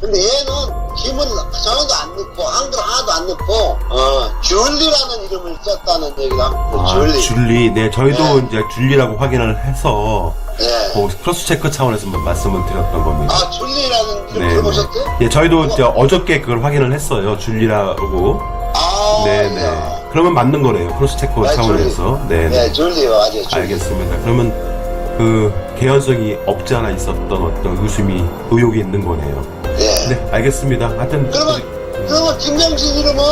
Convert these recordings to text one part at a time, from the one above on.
근데 얘는 힘을 전혀도 안 넣고 한글 하나도 안 넣고 줄리라는 이름을 썼다는 얘기를 합니다. 줄리. 네, 저희도 네. 이제 줄리라고 확인을 해서 네. 크로스 체크 차원에서 말씀을 드렸던 겁니다. 아, 줄리라는 이름 네, 들어보셨어요? 예, 저희도 이제 어저께 그걸 확인을 했어요. 줄리라고. 아, 네네. 야. 그러면 맞는 거네요. 크로스 체크 네, 차원에서. 네네. 네, 줄리요. 맞아요. 줄리. 알겠습니다. 그러면 그 개연성이 없지 않아 있었던 어떤 의혹이 있는 거네요. 네. 네, 알겠습니다. 하여튼 그러면 김명신 이름은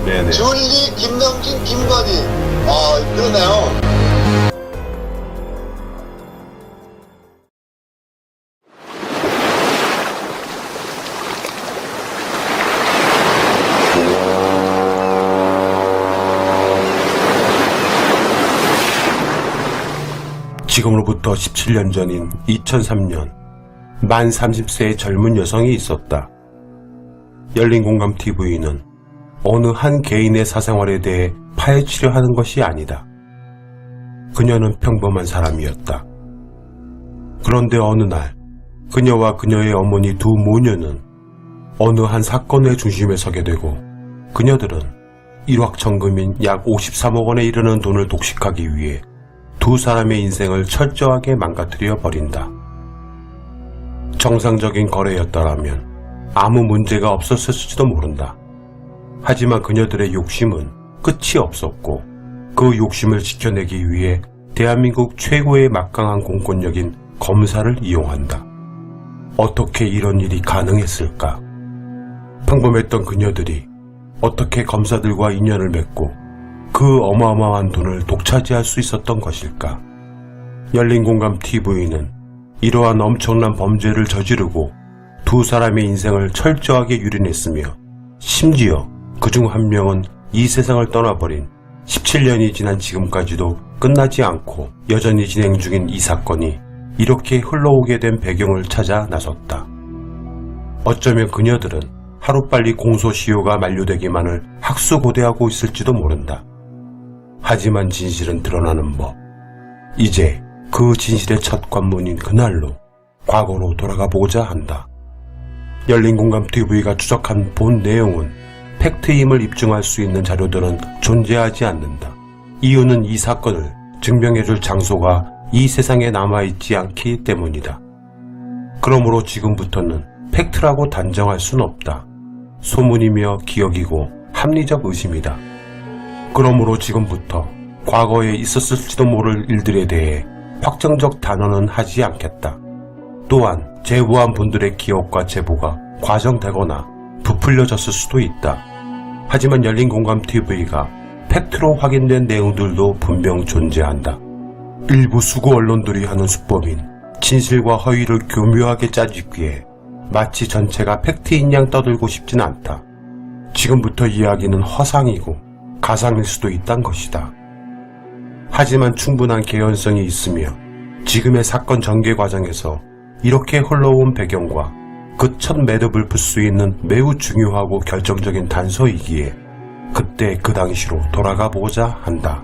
네네. 줄리, 김명신, 김건희. 그러네요. 지금으로부터 17년 전인 2003년 만 30세의 젊은 여성이 있었다. 열린공감TV는 어느 한 개인의 사생활에 대해 파헤치려 하는 것이 아니다. 그녀는 평범한 사람이었다. 그런데 어느 날 그녀와 그녀의 어머니 두 모녀는 어느 한 사건의 중심에 서게 되고 그녀들은 일확천금인 약 53억 원에 이르는 돈을 독식하기 위해 두 사람의 인생을 철저하게 망가뜨려 버린다. 정상적인 거래였더라면 아무 문제가 없었을지도 모른다. 하지만 그녀들의 욕심은 끝이 없었고 그 욕심을 지켜내기 위해 대한민국 최고의 막강한 공권력인 검사를 이용한다. 어떻게 이런 일이 가능했을까? 평범했던 그녀들이 어떻게 검사들과 인연을 맺고 그 어마어마한 돈을 독차지할 수 있었던 것일까? 열린공감TV는 이러한 엄청난 범죄를 저지르고 두 사람의 인생을 철저하게 유린했으며 심지어 그중 한 명은 이 세상을 떠나버린 17년이 지난 지금까지도 끝나지 않고 여전히 진행 중인 이 사건이 이렇게 흘러오게 된 배경을 찾아 나섰다. 어쩌면 그녀들은 하루빨리 공소시효가 만료되기만을 학수고대하고 있을지도 모른다. 하지만 진실은 드러나는 법. 이제 그 진실의 첫 관문인 그날로 과거로 돌아가 보고자 한다. 열린공감TV가 추적한 본 내용은 팩트임을 입증할 수 있는 자료들은 존재하지 않는다. 이유는 이 사건을 증명해줄 장소가 이 세상에 남아있지 않기 때문이다. 그러므로 지금부터는 팩트라고 단정할 순 없다. 소문이며 기억이고 합리적 의심이다. 그러므로 지금부터 과거에 있었을지도 모를 일들에 대해 확정적 단언은 하지 않겠다. 또한 제보한 분들의 기억과 제보가 과정되거나 부풀려졌을 수도 있다. 하지만 열린공감TV가 팩트로 확인된 내용들도 분명 존재한다. 일부 수구 언론들이 하는 수법인 진실과 허위를 교묘하게 짜집기에 마치 전체가 팩트인 양 떠들고 싶진 않다. 지금부터 이야기는 허상이고 가상일 수도 있단 것이다. 하지만 충분한 개연성이 있으며 지금의 사건 전개 과정에서 이렇게 흘러온 배경과 그 첫 매듭을 풀 수 있는 매우 중요하고 결정적인 단서이기에 그때 그 당시로 돌아가 보고자 한다.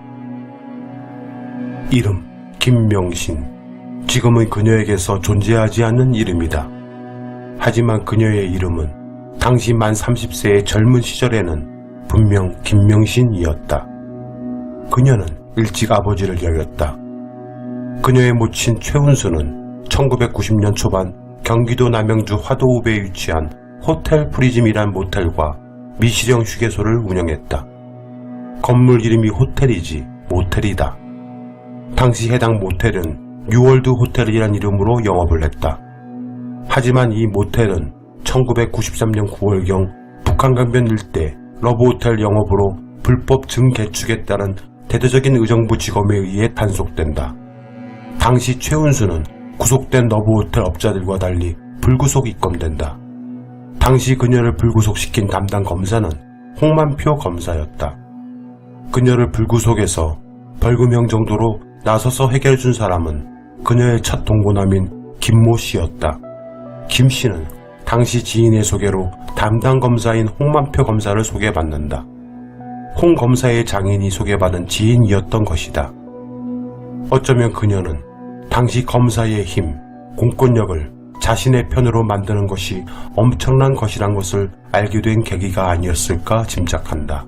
이름 김명신. 지금은 그녀에게서 존재하지 않는 이름이다. 하지만 그녀의 이름은 당시 만 30세의 젊은 시절에는 분명 김명신이었다. 그녀는 일찍 아버지를 여겼다. 그녀의 모친 최운수는 1990년 초반 경기도 남양주 화도읍에 위치한 호텔 프리즘이란 모텔과 미실형 휴게소를 운영했다. 건물 이름이 호텔이지 모텔이다. 당시 해당 모텔은 뉴월드 호텔이란 이름으로 영업을 했다. 하지만 이 모텔은 1993년 9월경 북한강변 일대 러브호텔 영업으로 불법 증개축에 따른 대대적인 의정부 지검에 의해 단속된다. 당시 최운수는 구속된 러브호텔 업자들과 달리 불구속 입건된다. 당시 그녀를 불구속시킨 담당 검사는 홍만표 검사였다. 그녀를 불구속해서 벌금형 정도로 나서서 해결해준 사람은 그녀의 첫 동고남인 김모 씨였다. 김 씨는 당시 지인의 소개로 담당 검사인 홍만표 검사를 소개받는다. 홍 검사의 장인이 소개받은 지인이었던 것이다. 어쩌면 그녀는 당시 검사의 힘, 공권력을 자신의 편으로 만드는 것이 엄청난 것이란 것을 알게 된 계기가 아니었을까 짐작한다.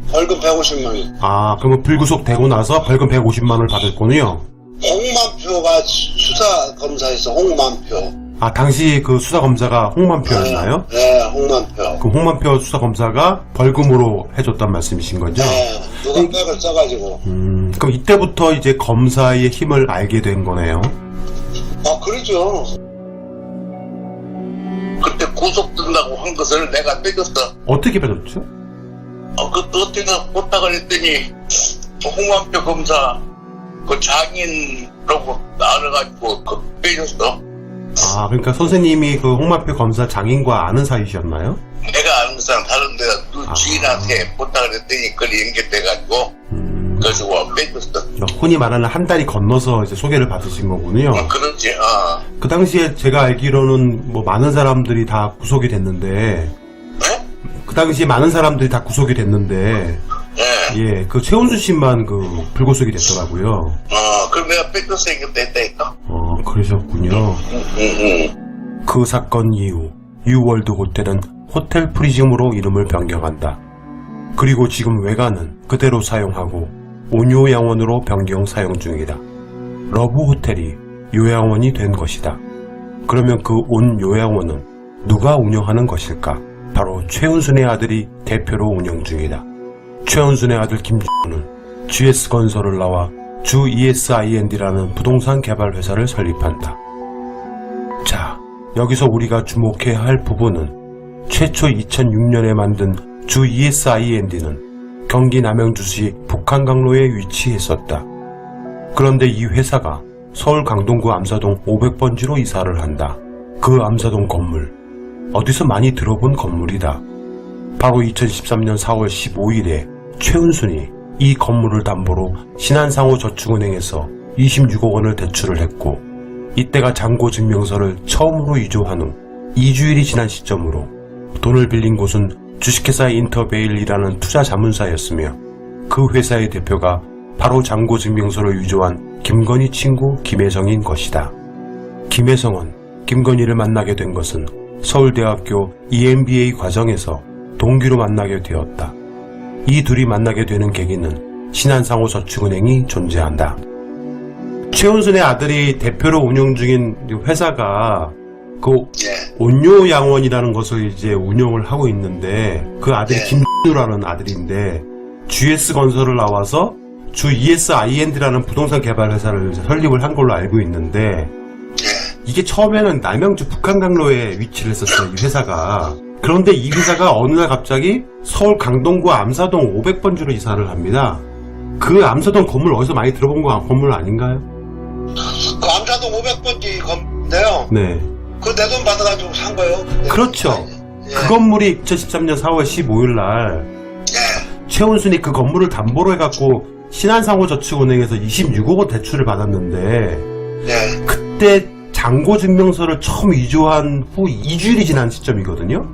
벌금 150만 원. 아, 그러면 불구속되고 나서 벌금 150만 원을 받았군요. 홍만표가 수사검사에서 홍만표. 아, 당시 그 수사검사가 홍만표였나요? 네, 홍만표. 그 홍만표 수사검사가 벌금으로 해줬단 말씀이신 거죠? 네, 누가 백을 써가지고. 그럼 이때부터 이제 검사의 힘을 알게 된 거네요. 아, 그러죠. 그때 구속된다고 한 것을 내가 빼줬어. 어떻게 빼줬죠? 어떻게 부탁을 했더니 홍만표 검사 그 장인이라고 알아가지고 빼줬어. 아, 그러니까 선생님이 그 홍만표 검사 장인과 아는 사이셨나요? 내가 아는 사람 다른 데가 또 주인한테 부탁을 했더니 그걸 연결돼가지고 그래서 빼줬어. 흔히 말하는 한 달이 건너서 이제 소개를 받으신 거군요. 그렇지. 그 당시에 제가 알기로는 뭐 많은 사람들이 다 구속이 됐는데, 네? 그 당시에 많은 사람들이 다 구속이 됐는데, 네. 예, 그 최은수 씨만 그 불구속이 됐더라고요. 그럼 내가 빼줬으니까 됐다니까. 그러셨군요. 그 사건 이후 뉴월드 호텔은 호텔 프리즘으로 이름을 변경한다. 그리고 지금 외관은 그대로 사용하고 온요양원으로 변경 사용 중이다. 러브 호텔이 요양원이 된 것이다. 그러면 그 온요양원은 누가 운영하는 것일까? 바로 최은순의 아들이 대표로 운영 중이다. 최은순의 아들 김준호는 GS건설을 나와 주 ESIND라는 부동산 개발 회사를 설립한다. 자, 여기서 우리가 주목해야 할 부분은 최초 2006년에 만든 주 ESIND는 경기 남양주시 북한강로에 위치했었다. 그런데 이 회사가 서울 강동구 암사동 500번지로 이사를 한다. 그 암사동 건물, 어디서 많이 들어본 건물이다. 바로 2013년 4월 15일에 최은순이 이 건물을 담보로 신한상호저축은행에서 26억 원을 대출을 했고, 이때가 잔고증명서를 처음으로 위조한 후 2주일이 지난 시점으로 돈을 빌린 곳은 주식회사 인터베일이라는 투자자문사였으며 그 회사의 대표가 바로 잔고증명서를 위조한 김건희 친구 김혜성인 것이다. 김혜성은 김건희를 만나게 된 것은 서울대학교 EMBA 과정에서 동기로 만나게 되었다. 이 둘이 만나게 되는 계기는 신한상호저축은행이 존재한다. 최은순의 아들이 대표로 운영 중인 회사가 그 온요양원이라는 것을 이제 운영을 하고 있는데, 그 아들이 김준우라는 아들인데 GS건설을 나와서 주 ESIND라는 부동산 개발 회사를 설립을 한 걸로 알고 있는데, 이게 처음에는 남양주 북한강로에 위치를 했었어요, 이 회사가. 그런데 이 회사가 어느 날 갑자기 서울 강동구 암사동 500번지로 이사를 합니다. 그 암사동 건물 어디서 많이 들어본 건물 아닌가요? 그 암사동 500번지 건물인데요. 네. 그 내 돈 받아가지고 산 거예요. 그때. 그렇죠. 예. 그 건물이 2013년 4월 15일 날 최은순이 그 건물을 담보로 해갖고 신한상호저축은행에서 26억 원 대출을 받았는데, 그때 잔고증명서를 처음 위조한 후 2주일이 지난 시점이거든요.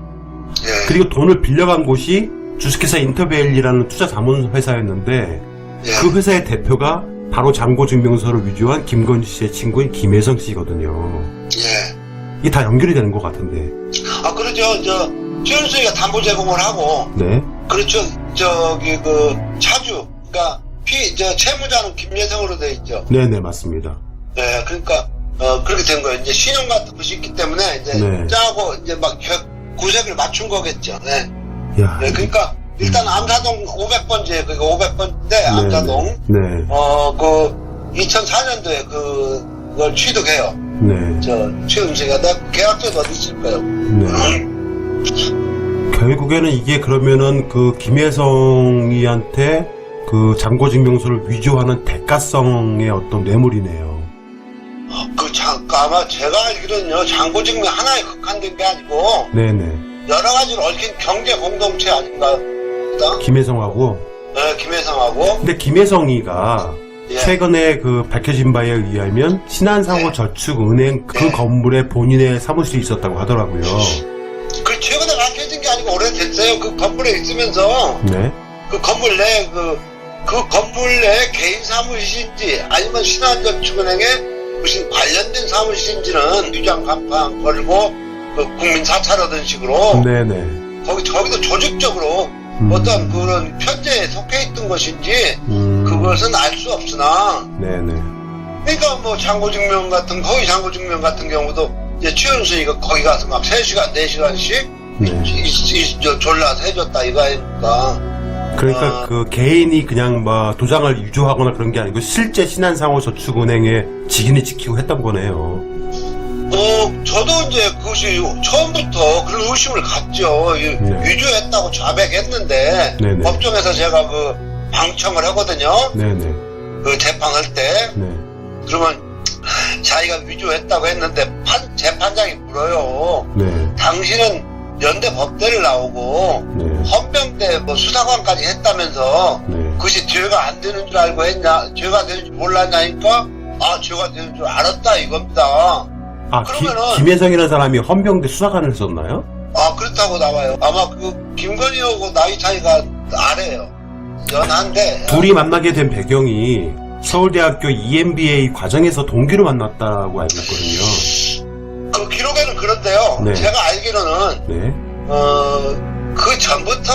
그리고 돈을 빌려간 곳이 주식회사 인터베일이라는 투자자문회사였는데, 그 회사의 대표가 바로 잔고증명서를 위조한 김건희 씨의 친구인 김혜성 씨거든요. 이게 다 연결이 되는 것 같은데. 그렇죠. 최은수가 담보 제공을 하고. 네. 그렇죠. 저기 차주, 그러니까 채무자는 김예성으로 돼 있죠. 네네, 맞습니다. 네, 그러니까 그렇게 된 거예요. 이제 신용 같은 것이 있기 때문에 이제 짜고 이제 막 구색을 맞춘 거겠죠. 네. 야. 네, 그러니까 일단 암사동 500번지에 그러니까 500번지인데 암사동. 네. 2004년도에 그걸 취득해요. 네. 최은수가 계약서도 어디 있을 거예요. 네. 결국에는 이게 그러면은 그 김혜성이한테 그 잔고증명서를 위조하는 대가성의 어떤 뇌물이네요. 아마 제가 알기로는요, 잔고증명 하나에 국한된 게 아니고, 네네. 여러 가지로 얽힌 경제 공동체 아닌가? 김혜성하고? 네, 김혜성하고. 근데 김혜성이가 최근에 그 밝혀진 바에 의하면 신한상호저축은행 그 건물에 본인의 사무실이 있었다고 하더라고요. 그 최근에 밝혀진 게 아니고 오래됐어요. 그 건물에 있으면서. 네. 그 건물 내 그 건물 내 개인 사무실인지 아니면 신한저축은행의 무슨 관련된 사무실인지는 위장 간판 걸고 그 국민 사찰하던 식으로 네네. 저기도 조직적으로 어떤 그런 편제에 속해 있던 것인지 그것은 알 수 없으나 네네. 그러니까 뭐 장고증명 같은 거기 장고증명 같은 경우도 이제 최은순이가 거기 가서 막 3시간 4시간씩 졸라서 해줬다 이거 아닙니까? 그러니까 그 개인이 그냥 뭐 도장을 유조하거나 그런 게 아니고 실제 신한상호저축은행에 직인이 지키고 했던 거네요. 저도 이제 그것이 처음부터 그런 의심을 갖죠. 위조했다고 자백했는데 네네. 법정에서 제가 그 방청을 하거든요. 네네. 그 재판할 때. 네. 그러면 자기가 위조했다고 했는데 재판장이 물어요. 네. 당신은 연대 법대를 나오고 네. 헌병대 뭐 수사관까지 했다면서 네. 그것이 죄가 안 되는 줄 알고 했냐? 죄가 되는 줄 몰랐냐니까 죄가 되는 줄 알았다 이겁니다. 그러면은 김혜성이라는 사람이 헌병대 수사관을 했었나요? 그렇다고 나와요. 아마 그 김건희하고 나이 차이가 아래요. 연한데 둘이 만나게 된 배경이 서울대학교 EMBA 과정에서 동기로 만났다고 알고 있거든요. 그 기록에는 그런데요. 네. 제가 알기로는 네. 그 전부터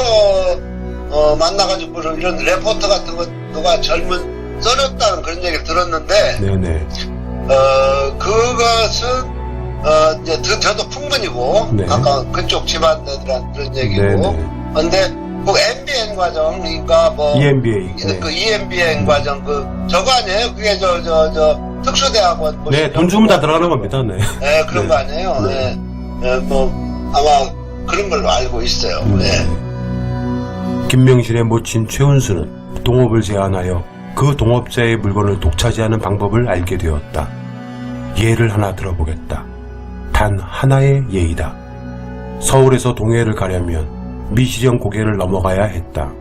만나가지고 이런 레포터 같은 거가 젊은 써렸다는 그런 얘기를 들었는데 네네. 그것은 이제 저도 풍문이고 네. 가까운 그쪽 집안들한 그런 얘기고 네네. 근데 그 MBN 과정 그러니까 뭐 EMBA. 네. 그 EMBN 과정 저거 아니에요? 그게 저 특수대학원 뭐 네, 돈 주면 다 들어가는 겁니다. 네. 네, 그런 네. 거 아니에요? 네. 네. 뭐 아마 그런 걸로 알고 있어요. 네. 김명신의 모친 최은수는 동업을 제안하여 그 동업자의 물건을 독차지하는 방법을 알게 되었다. 예를 하나 들어보겠다. 단 하나의 예이다. 서울에서 동해를 가려면 미시령 고개를 넘어가야 했다.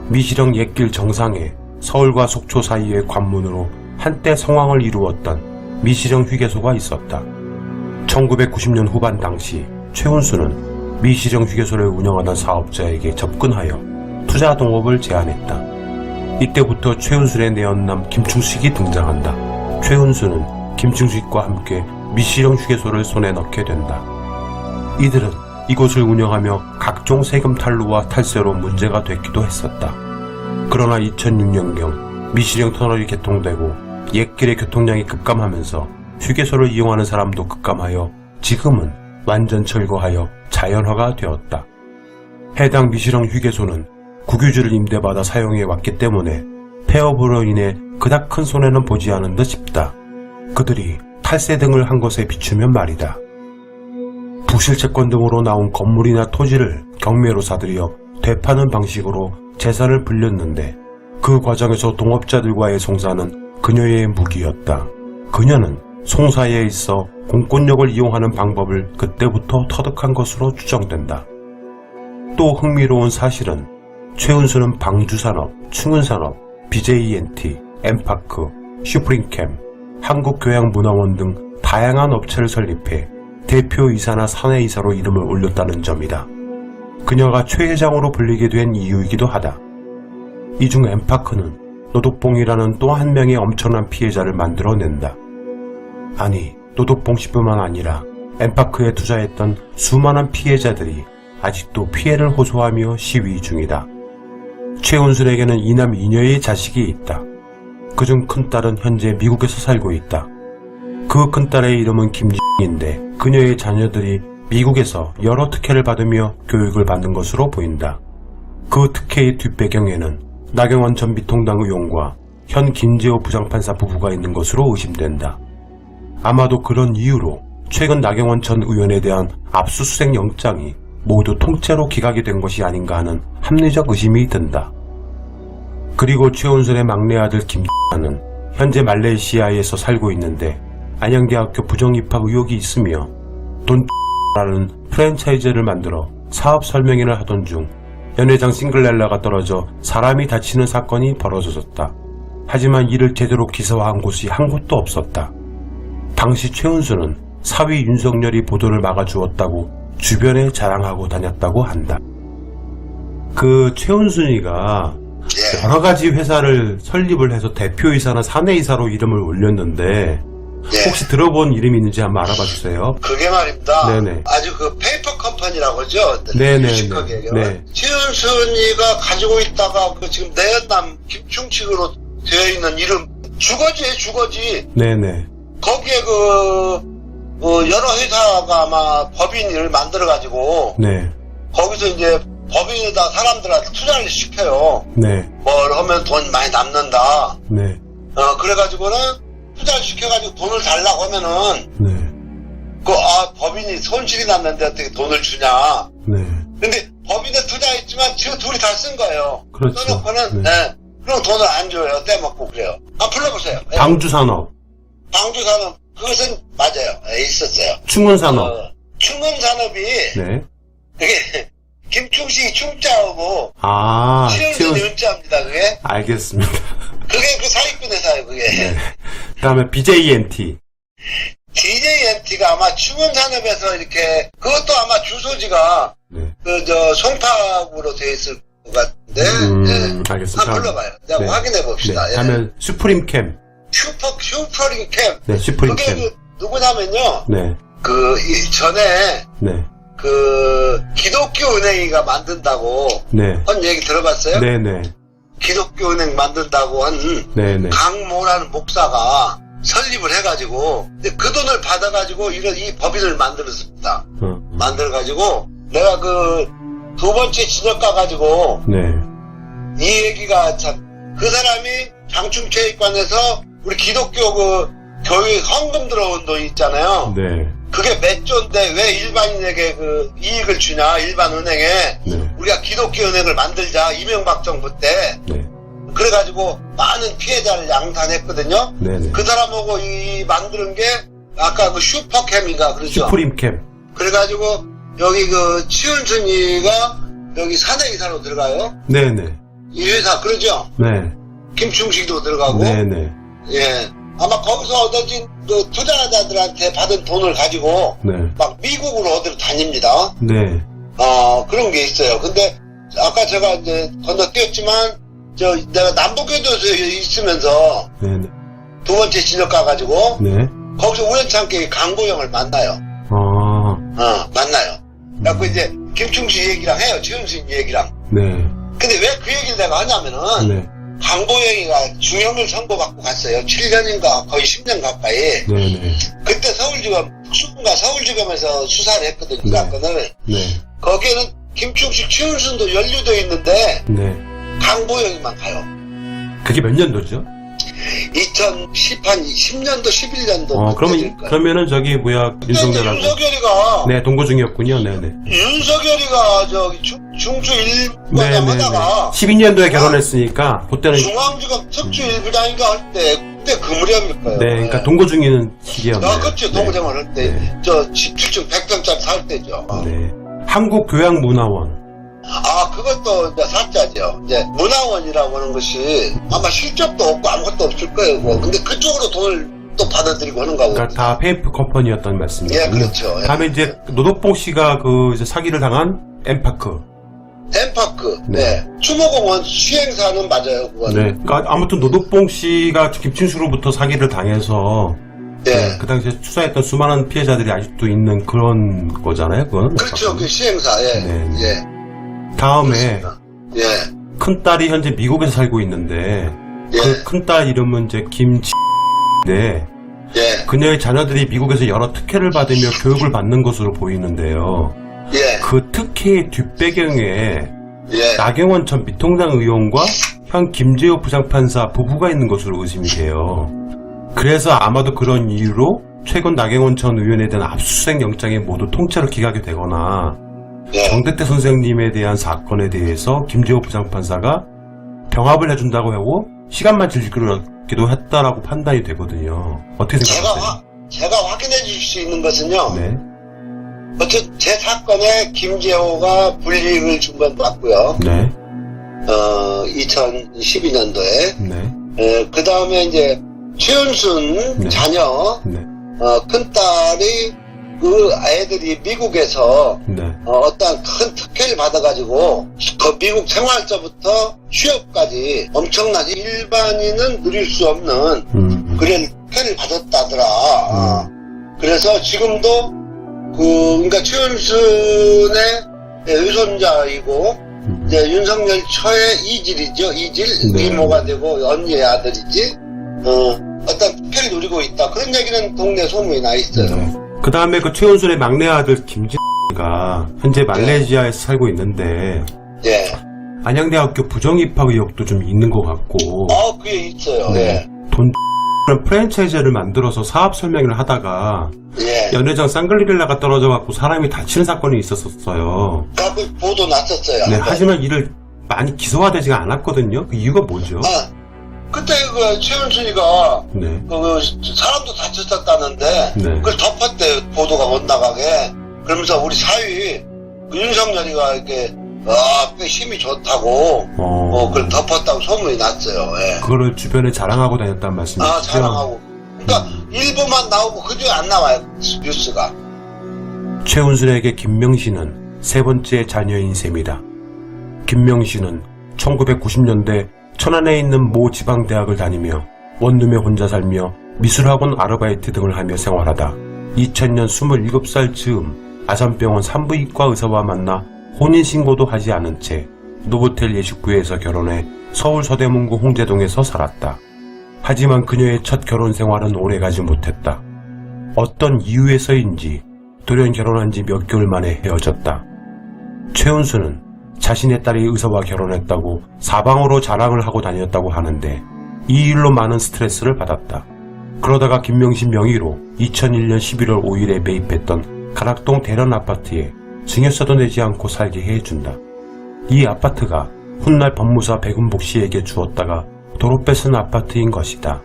미시령 옛길 정상에 서울과 속초 사이의 관문으로 한때 성황을 이루었던 미시령 휴게소가 있었다. 1990년 후반 당시 최은수는 미시령 휴게소를 운영하던 사업자에게 접근하여 투자 동업을 제안했다. 이때부터 최은순의 내연남 김충식이 등장한다. 최은수는 김충식과 함께 미시령 휴게소를 손에 넣게 된다. 이들은 이곳을 운영하며 각종 세금 탈루와 탈세로 문제가 됐기도 했었다. 그러나 2006년경 미시령 터널이 개통되고 옛길의 교통량이 급감하면서 휴게소를 이용하는 사람도 급감하여 지금은 완전 철거하여 자연화가 되었다. 해당 미시령 휴게소는 국유지를 임대받아 사용해 왔기 때문에 폐업으로 인해 그닥 큰 손해는 보지 않은 듯 싶다. 그들이 탈세 등을 한 것에 비추면 말이다. 부실채권 등으로 나온 건물이나 토지를 경매로 사들여 되파는 방식으로 재산을 불렸는데 그 과정에서 동업자들과의 송사는 그녀의 무기였다. 그녀는 송사에 있어 공권력을 이용하는 방법을 그때부터 터득한 것으로 추정된다. 또 흥미로운 사실은 최은수는 방주산업, 충은산업, BJNT, 엠파크, 슈프림캠, 한국교양문화원 등 다양한 업체를 설립해 대표이사나 사내이사로 이름을 올렸다는 점이다. 그녀가 최 회장으로 불리게 된 이유이기도 하다. 이 중 엠파크는 노덕봉이라는 또 한 명의 엄청난 피해자를 만들어낸다. 아니, 노덕봉 씨뿐만 아니라 엠파크에 투자했던 수많은 피해자들이 아직도 피해를 호소하며 시위 중이다. 최은순에게는 이남 이녀의 자식이 있다. 그중 큰딸은 현재 미국에서 살고 있다. 그 큰딸의 이름은 김진인데 그녀의 자녀들이 미국에서 여러 특혜를 받으며 교육을 받는 것으로 보인다. 그 특혜의 뒷배경에는 나경원 전 미통당 의원과 현 김재호 부장판사 부부가 있는 것으로 의심된다. 아마도 그런 이유로 최근 나경원 전 의원에 대한 압수수색 영장이 모두 통째로 기각이 된 것이 아닌가 하는 합리적 의심이 든다. 그리고 최은순의 막내 아들 김는 현재 말레이시아에서 살고 있는데 안양대학교 부정입학 의혹이 있으며 돈라는 프랜차이즈를 만들어 사업 설명회를 하던 중 연회장 싱글렐라가 떨어져 사람이 다치는 사건이 벌어졌다. 하지만 이를 제대로 기사화한 곳이 한 곳도 없었다. 당시 최은수는 사위 윤석열이 보도를 막아주었다고 주변에 자랑하고 다녔다고 한다. 그 최은순이가 여러가지 회사를 설립을 해서 대표이사나 사내이사로 이름을 올렸는데 예. 혹시 들어본 이름이 있는지 한번 알아봐 주세요. 그게 말입니다. 네네. 아주 그 페이퍼 컴퍼니라고 하죠. 네네. 유식하게 얘기하면. 네. 최은순이가 가지고 있다가 그 지금 내연남 김충식으로 되어 있는 이름 주거지. 네네. 거기에 여러 회사가 아마 법인을 만들어가지고 네. 거기서 이제 법인에다 사람들한테 투자를 시켜요. 네. 뭘 하면 돈 많이 남는다. 네. 그래가지고는 투자를 시켜가지고 돈을 달라고 하면은 네. 법인이 손실이 났는데 어떻게 돈을 주냐. 네. 근데 법인에 투자했지만 지금 둘이 다 쓴 거예요. 그렇죠. 써놓고는 네. 그럼 돈을 안 줘요. 떼먹고 그래요. 불러보세요. 방주산업, 방주산업 그것은 맞아요. 있었어요. 충원산업. 충원산업이 네. 그게 김충식이 충자하고 최은 최은순이 은자입니다. 그게 알겠습니다. 그게 그 사기꾼 회사예요. 그게 네. 그다음에 BJNT. DJNT가 아마 충원산업에서 이렇게 그것도 아마 주소지가 네. 송파구로 돼 있을 것 같은데. 알겠습니다. 한번 불러봐요. 내가 네. 확인해 봅시다. 네. 다음에 슈프림캠. 슈퍼링캠. 네, 슈프림캠. 그게 누구냐면요. 네. 전에 네. 기독교 은행이가 만든다고 네. 한 얘기 들어봤어요? 네네. 기독교 은행 만든다고 한 네네. 강모라는 목사가 설립을 해가지고 그 돈을 받아가지고 이 법인을 만들었습니다. 만들어가지고 내가 두 번째 진역 가가지고 네. 이 얘기가 참 그 사람이 장충체육관에서 우리 기독교 교육 헌금 들어온 돈 있잖아요. 네. 그게 몇 조인데 왜 일반인에게 이익을 주냐, 일반 은행에. 네. 우리가 기독교 은행을 만들자, 이명박 정부 때. 네. 그래가지고 많은 피해자를 양산했거든요. 네네. 그 사람하고 만드는 게 아까 슈퍼캠인가 그러죠. 슈프림캠. 그래가지고 여기 치은순이가 여기 사내이사로 들어가요. 네네. 이 회사 그러죠. 네. 김충식도 들어가고. 네네. 예. 아마 거기서 얻어진 투자자들한테 받은 돈을 가지고 네. 막 미국으로 어디로 다닙니다. 네. 그런 게 있어요. 근데 아까 제가 이제 건너뛰었지만 내가 남북교도소에 있으면서 네네. 두 번째 진역 가가지고 네. 거기서 우연찮게 강보영을 만나요. 만나요. 그래갖고 이제 김충식 얘기랑 해요. 최은순 얘기랑. 네. 근데 왜 그 얘기를 내가 하냐면은 네. 강보영이가 중형을 선고받고 갔어요. 7년인가 거의 10년 가까이. 네네. 그때 서울지검에서 수사를 했거든요. 이 네. 사건을. 네. 거기에는 김충식, 최은순도 연루되어 있는데 네. 강보영이만 가요. 그게 몇 년도죠? 10년도 11년도. 그러면은 윤석열하고. 윤석열이가. 네, 동거 중이었군요. 네네. 윤석열이가 중수 1부장 하다가. 12년도에 결혼했으니까, 그때는. 중앙지검 특수 1부장인가 할 때, 그때 그 무렵일 거예요. 네, 그러니까 동거 중이는 시기였네요. 그렇죠. 동거생활 할 때. 네. 17층 100평짜리 살 때죠. 네. 한국교양문화원. 그것도 이제 사자죠. 이제 문화원이라고 하는 것이 아마 실적도 없고 아무것도 없을 거예요. 근데 그쪽으로 돈을 또 받아들이고 하는 거고. 그러니까 다 페이프 컴퍼니였던 말씀이죠. 예, 그렇죠. 예. 다음에 이제 노덕봉 씨가 이제 사기를 당한 엠파크. 엠파크. 네. 네. 추모공원 시행사는 맞아요. 그거는. 네. 그러니까 아무튼 노덕봉 씨가 김충식으로부터 사기를 당해서 네. 그 당시에 수사했던 수많은 피해자들이 아직도 있는 그런 거잖아요. 그건. 그렇죠. 그 시행사. 예. 네. 예. 다음에 예. 큰딸이 현재 미국에서 살고 있는데 예. 그 큰딸 이름은 이제 김치인데 예. 그녀의 자녀들이 미국에서 여러 특혜를 받으며 교육을 받는 것으로 보이는데요. 예. 그 특혜의 뒷배경에 예. 나경원 전 미통당 의원과 현 김재호 부장판사 부부가 있는 것으로 의심이 돼요. 그래서 아마도 그런 이유로 최근 나경원 전 의원에 대한 압수수색 영장이 모두 통째로 기각이 되거나 예. 정대태 선생님에 대한 사건에 대해서 김재호 부장판사가 병합을 해준다고 하고 시간만 즐기기도 했다라고 판단이 되거든요. 어떻게 생각하세요? 제가 확인해 주실 수 있는 것은요. 네. 어쨌든 제 사건에 김재호가 불이익을 준 건 맞고요. 네. 2012년도에. 네. 그 다음에 이제 최은순 네. 자녀, 네. 큰딸이 그 아이들이 미국에서 네. 어떤 큰 특혜를 받아가지고 그 미국 생활서부터 취업까지 엄청나게 일반인은 누릴 수 없는 그런 편을 받았다더라. 그래서 지금도 그러니까 최은순의 외손자이고 이제 윤석열 처의 이질이죠. 이질 네. 이모가 되고 언니의 아들이지. 어떤 편을 누리고 있다. 그런 얘기는 동네 소문이 나 있어요. 그 다음에 그 최은순의 막내 아들 김진이가 현재 말레이시아에서 살고 있는데 예. 안양대학교 부정입학 의혹도 좀 있는 것 같고 그게 있어요. 네. 돈 프랜차이즈를 만들어서 사업 설명을 하다가 예. 연회장 쌍글리릴라가 떨어져갖고 사람이 다치는 사건이 있었어요. 그 보도 났었어요. 네, 한번. 하지만 이를 많이 기소화되지가 않았거든요. 그 이유가 뭐죠? 그때 그 최은순이가 네. 그 사람도 다쳤었다는데 네. 그걸 덮었대. 보도가 못 나가게. 그러면서 우리 사위 그 윤석열이가 이렇게 꽤 힘이 좋다고 그걸 덮었다고 소문이 났어요. 예. 그거를 주변에 자랑하고 다녔다는 말씀이시죠? 자랑하고. 그러니까 일부만 나오고 그중에 안 나와요. 뉴스가. 최은순에게 김명신은 세 번째 자녀인 셈이다. 김명신은 1990년대 천안에 있는 모 지방대학을 다니며 원룸에 혼자 살며 미술학원 아르바이트 등을 하며 생활하다 2000년 27살 즈음 아산병원 산부인과 의사와 만나 혼인신고도 하지 않은 채 노보텔 예식구에서 결혼해 서울 서대문구 홍제동에서 살았다. 하지만 그녀의 첫 결혼 생활은 오래가지 못했다. 어떤 이유에서인지 돌연 결혼한 지 몇 개월 만에 헤어졌다. 최은수는 자신의 딸이 의사와 결혼했다고 사방으로 자랑을 하고 다녔다고 하는데 이 일로 많은 스트레스를 받았다. 그러다가 김명신 명의로 2001년 11월 5일에 매입했던 가락동 대련 아파트에 증여세도 내지 않고 살게 해준다. 이 아파트가 훗날 법무사 백은복 씨에게 주었다가 도로 뺏은 아파트인 것이다.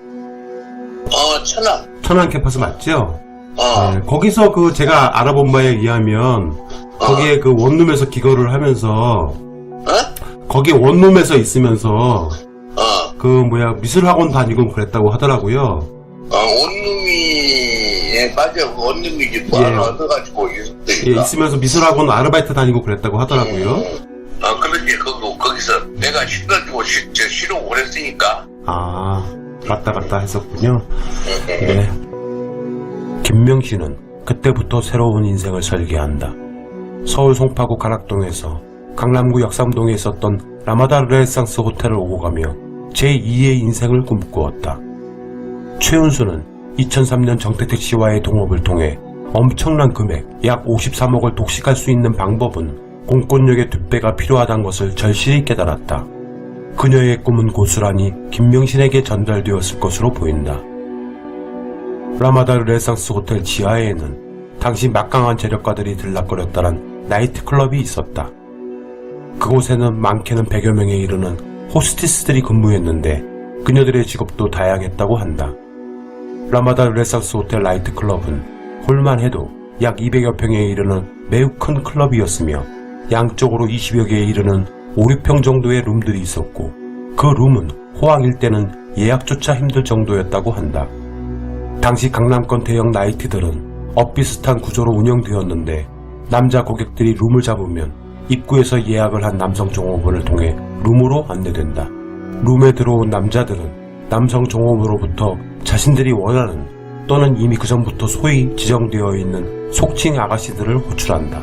천안 캠퍼스 맞죠? 네, 거기서 그 제가 알아본 바에 의하면 거기에 그 원룸에서 기거를 하면서 거기 원룸에서 있으면서 그 미술학원 다니고 그랬다고 하더라고요. 원룸이 맞아. 원룸이지 뭐 하나 얻어가지고 있으면서 미술학원 아르바이트 다니고 그랬다고 하더라고요. 그렇지. 거기서 내가 실어주고 실어 오랬으니까. 왔다 했었군요. 네. 김명신은 그때부터 새로운 인생을 설계한다. 서울 송파구 가락동에서 강남구 역삼동에 있었던 라마다 르네상스 호텔을 오고 가며 제2의 인생을 꿈꾸었다. 최은수는 2003년 정태택 씨와의 동업을 통해 엄청난 금액 약 53억을 독식할 수 있는 방법은 공권력의 뒷배가 필요하다는 것을 절실히 깨달았다. 그녀의 꿈은 고스란히 김명신에게 전달되었을 것으로 보인다. 라마다 르네상스 호텔 지하에는 당시 막강한 재력가들이 들락거렸다는 나이트클럽이 있었다. 그곳에는 많게는 100여 명에 이르는 호스티스들이 근무했는데 그녀들의 직업도 다양했다고 한다. 라마다 르네상스 호텔 나이트클럽은 홀만 해도 약 200여 평에 이르는 매우 큰 클럽이었으며 양쪽으로 20여 개에 이르는 5, 6평 정도의 룸들이 있었고 그 룸은 호황일 때는 예약조차 힘들 정도였다고 한다. 당시 강남권 대형 나이트들은 엇비슷한 구조로 운영되었는데 남자 고객들이 룸을 잡으면 입구에서 예약을 한 남성 종업원을 통해 룸으로 안내된다. 룸에 들어온 남자들은 남성 종업원으로부터 자신들이 원하는 또는 이미 그 전부터 소위 지정되어 있는 속칭 아가씨들을 호출한다.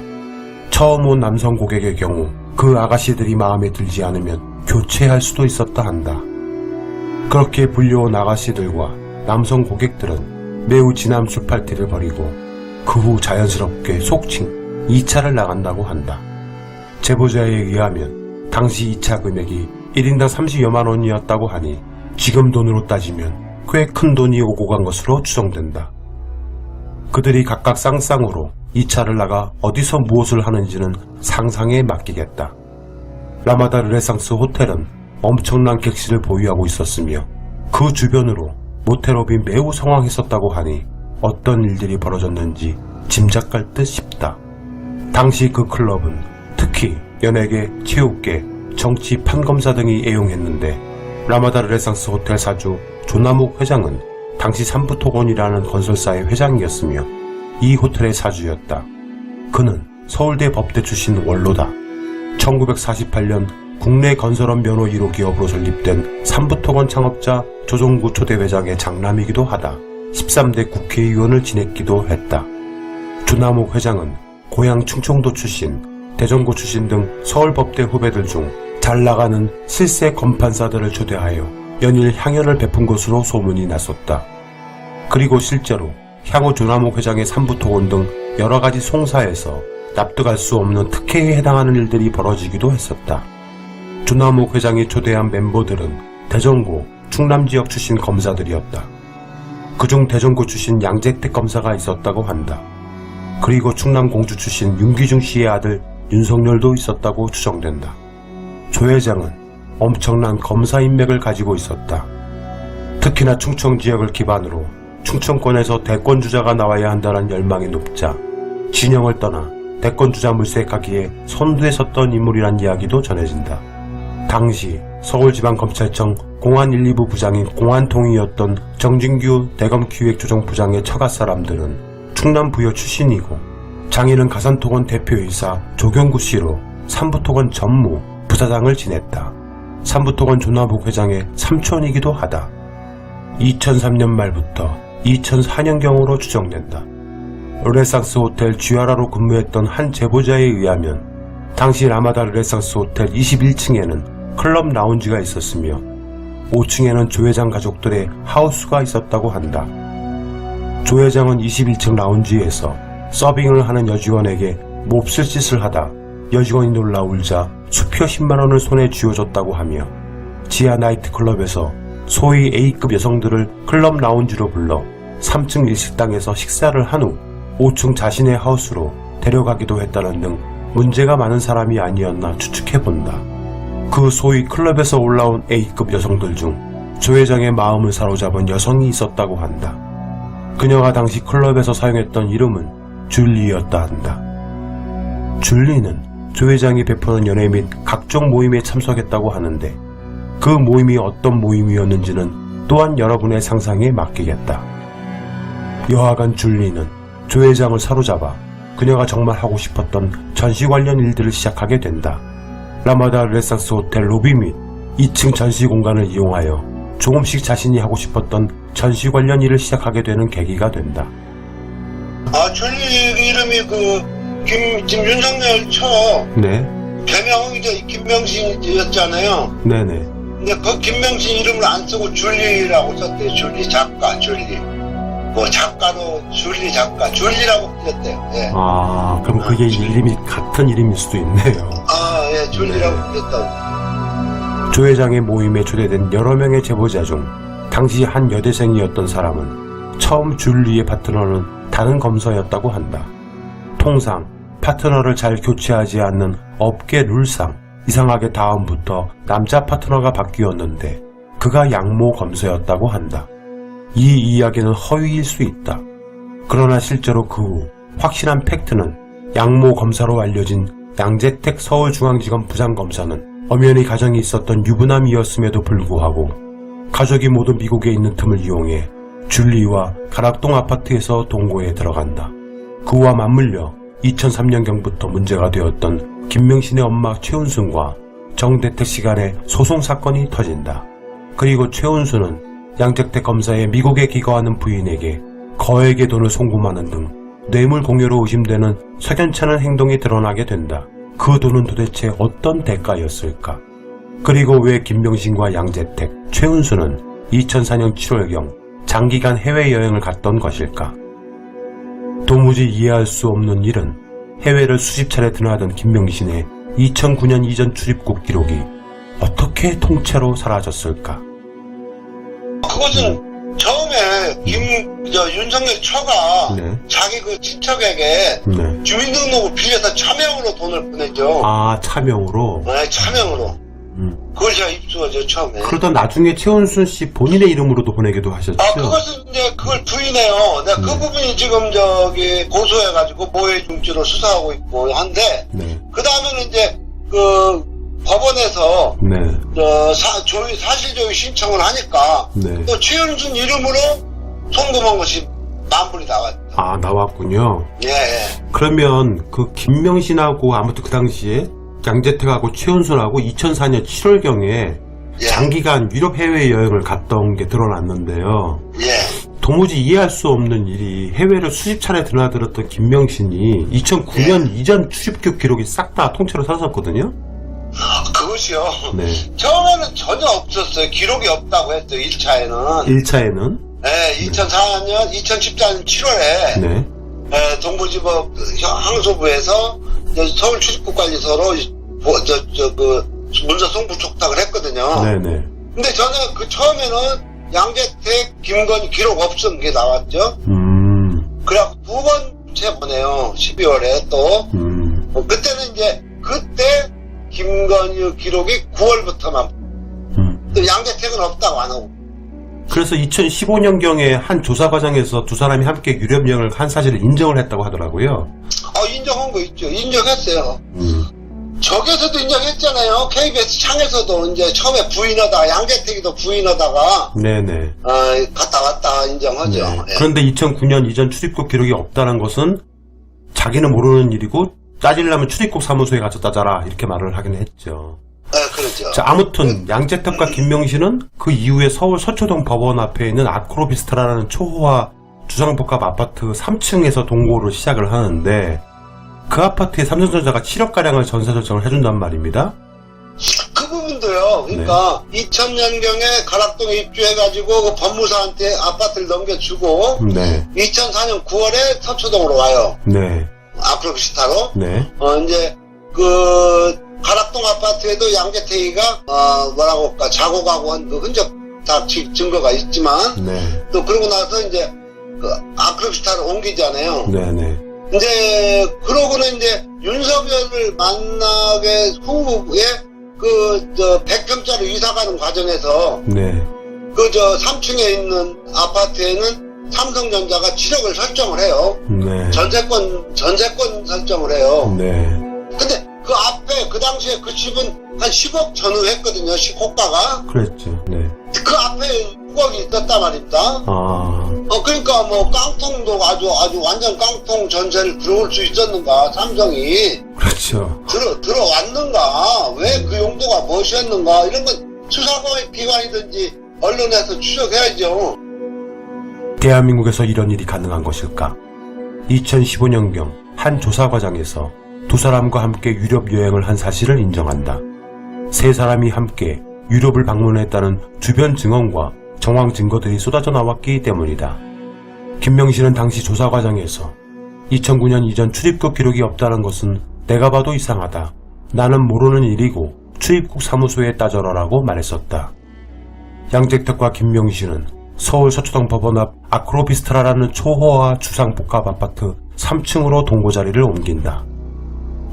처음 온 남성 고객의 경우 그 아가씨들이 마음에 들지 않으면 교체할 수도 있었다 한다. 그렇게 불려온 아가씨들과 남성 고객들은 매우 진한 술 파티를 벌이고 그 후 자연스럽게 속칭 2차를 나간다고 한다. 제보자에 의하면 당시 2차 금액이 1인당 30여만 원이었다고 하니 지금 돈으로 따지면 꽤 큰 돈이 오고 간 것으로 추정된다. 그들이 각각 쌍쌍으로 2차를 나가 어디서 무엇을 하는지는 상상에 맡기겠다. 라마다 르네상스 호텔은 엄청난 객실을 보유하고 있었으며 그 주변으로 모텔업이 매우 성황했었다고 하니 어떤 일들이 벌어졌는지 짐작갈 듯 싶다. 당시 그 클럽은 특히 연예계, 체육계, 정치, 판검사 등이 애용했는데 라마다 르네상스 호텔 사주 조남욱 회장은 당시 삼부토건이라는 건설사의 회장이었으며 이 호텔의 사주였다. 그는 서울대 법대 출신 원로다. 1948년 국내 건설업 면허 1호 기업으로 설립된 삼부토건 창업자 조종구 초대 회장의 장남이기도 하다 13대 국회의원을 지냈기도 했다. 조남욱 회장은 고향 충청도 출신, 대전고 출신 등 서울법대 후배들 중 잘 나가는 실세 검판사들을 초대하여 연일 향연을 베푼 것으로 소문이 났었다. 그리고 실제로 향후 조남욱 회장의 삼부토건 등 여러가지 송사에서 납득할 수 없는 특혜에 해당하는 일들이 벌어지기도 했었다. 조남욱 회장이 초대한 멤버들은 대전고, 충남 지역 출신 검사들이었다. 그중 대전고 출신 양재택 검사가 있었다고 한다. 그리고 충남 공주 출신 윤기중 씨의 아들 윤석열도 있었다고 추정된다. 조 회장은 엄청난 검사 인맥을 가지고 있었다. 특히나 충청 지역을 기반으로 충청권에서 대권주자가 나와야 한다는 열망이 높자 진영을 떠나 대권주자 물색하기에 선두에 섰던 인물이란 이야기도 전해진다. 당시 서울지방검찰청 공안 1, 2부 부장인 공안통이었던 정진규 대검기획조정부장의 처갓 사람들은 충남 부여 출신이고 장인은 가산토건 대표이사 조경구 씨로 삼부토건 전무 부사장을 지냈다. 삼부토건 조남욱 회장의 삼촌이기도 하다. 2003년 말부터 2004년경으로 추정된다. 르네상스 호텔 쥐아라로 근무했던 한 제보자에 의하면 당시 라마다 르네상스 호텔 21층에는 클럽 라운지가 있었으며 5층에는 조 회장 가족들의 하우스가 있었다고 한다. 조 회장은 21층 라운지에서 서빙을 하는 여직원에게 몹쓸 짓을 하다 여직원이 놀라 울자 수표 10만원을 손에 쥐어줬다고 하며 지하 나이트클럽에서 소위 A급 여성들을 클럽 라운지로 불러 3층 일식당에서 식사를 한 후 5층 자신의 하우스로 데려가기도 했다는 등 문제가 많은 사람이 아니었나 추측해본다. 그 소위 클럽에서 올라온 A급 여성들 중 조 회장의 마음을 사로잡은 여성이 있었다고 한다. 그녀가 당시 클럽에서 사용했던 이름은 줄리였다 한다. 줄리는 조 회장이 베푸는 연회 및 각종 모임에 참석했다고 하는데 그 모임이 어떤 모임이었는지는 또한 여러분의 상상에 맡기겠다. 여하간 줄리는 조 회장을 사로잡아 그녀가 정말 하고 싶었던 전시 관련 일들을 시작하게 된다. 라마다 르네상스 호텔 로비 및 2층 전시 공간을 이용하여 조금씩 자신이 하고 싶었던 전시 관련 일을 시작하게 되는 계기가 된다. 줄리 이름이 김윤석열 쳐. 네. 개명은 이제 김명신이었잖아요. 네네. 근데 그 김명신 이름을 안 쓰고 줄리라고 썼대요. 줄리 작가, 줄리. 뭐 작가로 줄리 작가, 줄리라고 불렸대요. 예. 그럼 그게 이름이 같은 이름일 수도 있네요. 예, 줄리라고 불렸다고. 조 회장의 모임에 초대된 여러 명의 제보자 중 당시 한 여대생이었던 사람은 처음 줄리의 파트너는 다른 검사였다고 한다. 통상 파트너를 잘 교체하지 않는 업계 룰상 이상하게 다음부터 남자 파트너가 바뀌었는데 그가 양모 검사였다고 한다. 이 이야기는 허위일 수 있다. 그러나 실제로 그 후 확실한 팩트는 양모 검사로 알려진 양재택 서울중앙지검 부장검사는 엄연히 가정이 있었던 유부남이었음에도 불구하고 가족이 모두 미국에 있는 틈을 이용해 줄리와 가락동 아파트에서 동거에 들어간다. 그와 맞물려 2003년경부터 문제가 되었던 김명신의 엄마 최은순과 정대택 씨 간의 소송 사건이 터진다. 그리고 최은순은 양재택 검사의 미국에 기거하는 부인에게 거액의 돈을 송금하는 등 뇌물 공여로 의심되는 석연찮은 행동이 드러나게 된다. 그 돈은 도대체 어떤 대가였을까? 그리고 왜 김명신과 양재택, 최은순은 2004년 7월경 장기간 해외여행을 갔던 것일까? 도무지 이해할 수 없는 일은 해외를 수십 차례 드나든 김명신의 2009년 이전 출입국 기록이 어떻게 통째로 사라졌을까? 그것은 처음에 윤석열 처가 자기 그 친척에게 주민등록을 빌려서 차명으로 돈을 보내죠. 차명으로? 네, 차명으로. 그걸 제가 입수하죠, 처음에. 그러다 나중에 최은순 씨 본인의 이름으로도 보내기도 하셨죠? 그것은 이제 그걸 부인해요. 내가 그 부분이 지금 고소해가지고 모해 중죄로 수사하고 있고 한데, 그 다음에는 이제 법원에서 사실조회 신청을 하니까 또 최은순 이름으로 송금한 것이 만불이 나왔다. 나왔군요. 예. 그러면 그 김명신하고 아무튼 그 당시에 양재택하고 최은순하고 2004년 7월경에 예. 장기간 유럽 해외여행을 갔던 게 드러났는데요. 예. 도무지 이해할 수 없는 일이 해외를 수십 차례 드나들었던 김명신이 2009년 이전 출입국 기록이 싹 다 통째로 사라졌거든요. 그것이요. 네. 처음에는 전혀 없었어요. 기록이 없다고 했어요. 1차에는. 1차에는 네, 2014년 7월에 네. 동부지법 항소부에서 서울 출입국관리소로 문서 송부 촉탁을 했거든요. 네네. 근데 저는 그 처음에는 양재택, 김건희 기록 없음 게 나왔죠. 그래갖고 두 번째 보네요. 12월에 또. 그때는 이제 그때 김건희 기록이 9월부터만. 또 양재택은 없다고 안 하고. 그래서 2015년경에 한 조사 과정에서 두 사람이 함께 유럽 여행을 한 사실을 인정을 했다고 하더라고요. 인정한 거 있죠. 인정했어요. 저기서도 인정했잖아요. KBS 창에서도 이제 처음에 부인하다가 양재택이도 부인하다가 네네. 갔다 왔다 인정하죠. 네. 예. 그런데 2009년 이전 출입국 기록이 없다는 것은 자기는 모르는 일이고 따지려면 출입국 사무소에 가서 따져라 이렇게 말을 하긴 했죠. 그렇죠. 자, 아무튼 양재택과 김명신은 그 이후에 서울 서초동 법원 앞에 있는 아크로비스타라는 초호화 주상복합 아파트 3층에서 동거를 시작을 하는데 그 아파트에 삼성전자가 7억가량을 전세 설정을 해준단 말입니다. 그 부분도요. 그러니까 2000년경에 가락동에 입주해가지고 그 법무사한테 아파트를 넘겨주고 네. 2004년 9월에 서초동으로 와요. 네. 아크로비스타로. 네. 이제 그 가락동 아파트에도 양재택이가 뭐라고 할까 자고가고 한 그 흔적 다 증거가 있지만 네. 또 그러고 나서 이제 그 아크로비스타로 옮기잖아요. 네네. 이제 그러고는 이제 윤석열을 만나게 후에 그 100평짜리 이사 가는 과정에서 네. 그 3층에 있는 아파트에는 삼성전자가 7억을 설정을 해요. 네. 전세권 설정을 해요. 네. 근데 그 앞에 그 당시에 그 집은 한 10억 전후했거든요. 호가가. 그랬죠. 네. 그 앞에 6억이 있었단 말입니다. 그러니까 뭐 깡통도 아주 완전 깡통 전세를 들어올 수 있었는가 삼성이. 그렇죠. 들어왔는가, 왜 그 용도가 무엇이었는가, 이런 건 수사기관이든지 언론에서 추적해야죠. 대한민국에서 이런 일이 가능한 것일까? 2015년경 한 조사 과정에서 두 사람과 함께 유럽 여행을 한 사실을 인정한다. 세 사람이 함께 유럽을 방문했다는 주변 증언과 정황 증거들이 쏟아져 나왔기 때문이다. 김명신은 당시 조사 과정에서 2009년 이전 출입국 기록이 없다는 것은 내가 봐도 이상하다. 나는 모르는 일이고 출입국 사무소에 따져라라고 말했었다. 양재택과 김명신은 서울 서초동 법원 앞 아크로비스타라는 초호화 주상복합 아파트 3층으로 동거자리를 옮긴다.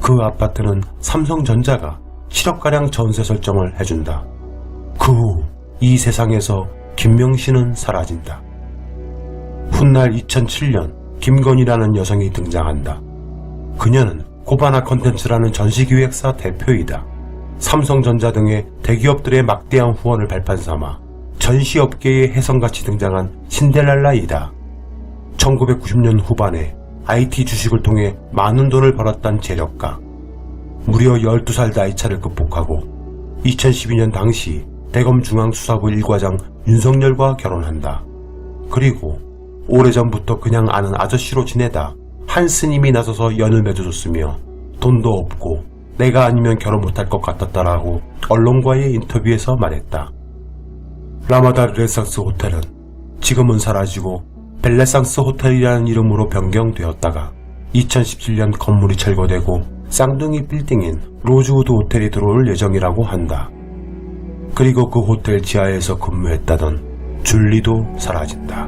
그 아파트는 삼성전자가 7억가량 전세 설정을 해준다. 그 후 이 세상에서 김명신은 사라진다. 훗날 2007년 김건희라는 여성이 등장한다. 그녀는 고바나 컨텐츠라는 전시기획사 대표이다. 삼성전자 등의 대기업들의 막대한 후원을 발판 삼아 전시업계의 혜성같이 등장한 신데렐라이다. 1990년 후반에 IT 주식을 통해 많은 돈을 벌었던 재력가. 무려 12살 나이차를 극복하고 2012년 당시 대검중앙수사부 1과장 윤석열과 결혼한다. 그리고 오래전부터 그냥 아는 아저씨로 지내다 한 스님이 나서서 연을 맺어줬으며 돈도 없고 내가 아니면 결혼 못할 것 같았다라고 언론과의 인터뷰에서 말했다. 라마다 르네상스 호텔은 지금은 사라지고 벨레상스 호텔이라는 이름으로 변경되었다가 2017년 건물이 철거되고 쌍둥이 빌딩인 로즈우드 호텔이 들어올 예정이라고 한다. 그리고 그 호텔 지하에서 근무했다던 줄리도 사라진다.